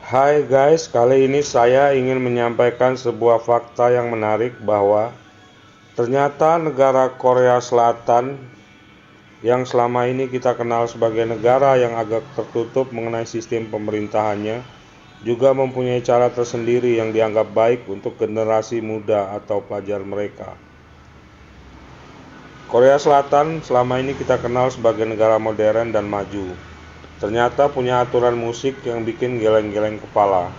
Hai guys, kali ini saya ingin menyampaikan sebuah fakta yang menarik bahwa ternyata negara Korea Selatan yang selama ini kita kenal sebagai negara yang agak tertutup mengenai sistem pemerintahannya juga mempunyai cara tersendiri yang dianggap baik untuk generasi muda atau pelajar mereka. Korea Selatan selama ini kita kenal sebagai negara modern dan maju. Ternyata punya aturan musik yang bikin geleng-geleng kepala.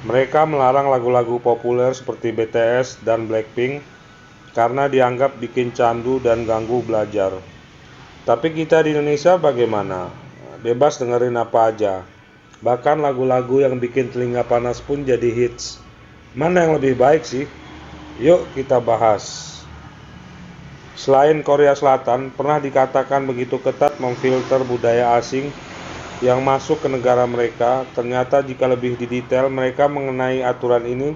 Mereka melarang lagu-lagu populer seperti BTS dan Blackpink karena dianggap bikin candu dan ganggu belajar. Tapi kita di Indonesia bagaimana? Bebas dengerin apa aja. Bahkan lagu-lagu yang bikin telinga panas pun jadi hits. Mana yang lebih baik sih? Yuk kita bahas. Selain Korea Selatan, pernah dikatakan begitu ketat memfilter budaya asing yang masuk ke negara mereka. Ternyata jika lebih didetail mereka mengenai aturan ini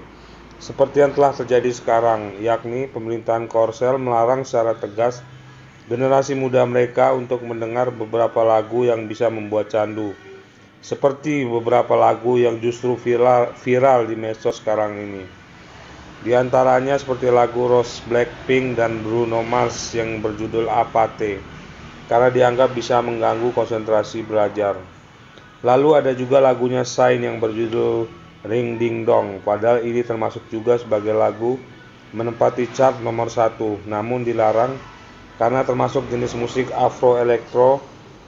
seperti yang telah terjadi sekarang, yakni pemerintahan Korsel melarang secara tegas generasi muda mereka untuk mendengar beberapa lagu yang bisa membuat candu, seperti beberapa lagu yang justru viral di medsos sekarang ini. Di antaranya seperti lagu Rose Blackpink dan Bruno Mars yang berjudul Apathy, karena dianggap bisa mengganggu konsentrasi belajar. Lalu ada juga lagunya Shine yang berjudul Ring Ding Dong, padahal ini termasuk juga sebagai lagu menempati chart nomor 1, namun dilarang karena termasuk jenis musik Afro Elektro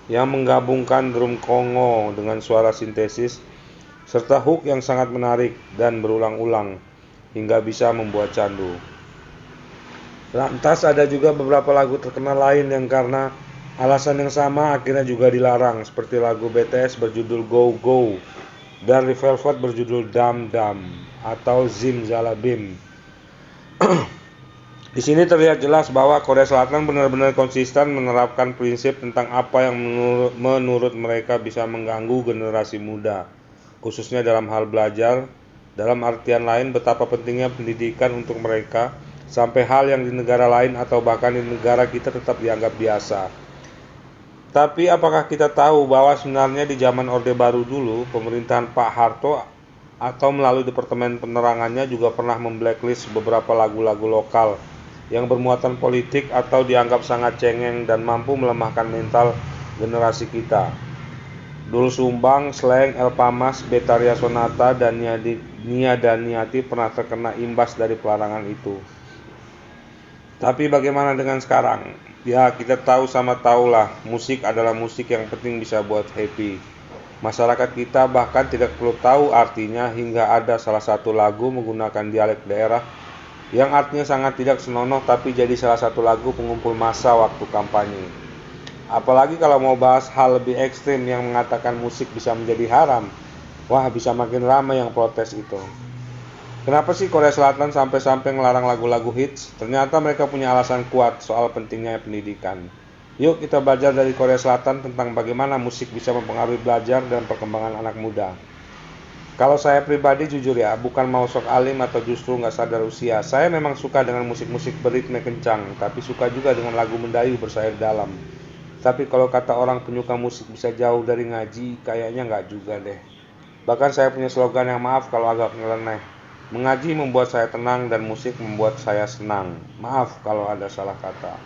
yang menggabungkan drum Kongo dengan suara sintesis serta hook yang sangat menarik dan berulang-ulang hingga bisa membuat candu. Lantas ada juga beberapa lagu terkenal lain yang karena alasan yang sama akhirnya juga dilarang, seperti lagu BTS berjudul Go Go dan Red Velvet berjudul Dam Dam atau Zim Zalabim. Di sini terlihat jelas bahwa Korea Selatan benar-benar konsisten menerapkan prinsip tentang apa yang menurut mereka bisa mengganggu generasi muda, khususnya dalam hal belajar. Dalam artian lain, betapa pentingnya pendidikan untuk mereka, sampai hal yang di negara lain atau bahkan di negara kita tetap dianggap biasa. Tapi apakah kita tahu bahwa sebenarnya di zaman Orde Baru dulu, pemerintahan Pak Harto atau melalui Departemen Penerangannya juga pernah memblacklist beberapa lagu-lagu lokal yang bermuatan politik atau dianggap sangat cengeng dan mampu melemahkan mental generasi kita. Doel Sumbang, Slank, Elpamas, Betaria Sonata, dan Nia Daniati pernah terkena imbas dari pelarangan itu. Tapi bagaimana dengan sekarang? Ya, kita tahu sama tahulah, musik adalah musik yang penting bisa buat happy. Masyarakat kita bahkan tidak perlu tahu artinya hingga ada salah satu lagu menggunakan dialek daerah yang artinya sangat tidak senonoh tapi jadi salah satu lagu pengumpul massa waktu kampanye. Apalagi kalau mau bahas hal lebih ekstrim yang mengatakan musik bisa menjadi haram. Wah, bisa makin ramai yang protes itu. Kenapa sih Korea Selatan sampai-sampai ngelarang lagu-lagu hits? Ternyata mereka punya alasan kuat soal pentingnya pendidikan. Yuk kita belajar dari Korea Selatan tentang bagaimana musik bisa mempengaruhi belajar dan perkembangan anak muda. Kalau saya pribadi jujur ya, bukan mau sok alim atau justru nggak sadar usia. Saya memang suka dengan musik-musik beritme kencang, tapi suka juga dengan lagu mendayu bersair dalam. Tapi kalau kata orang penyuka musik bisa jauh dari ngaji, kayaknya nggak juga deh. Bahkan saya punya slogan yang maaf kalau agak nyeleneh. Mengaji membuat saya tenang dan musik membuat saya senang. Maaf kalau ada salah kata.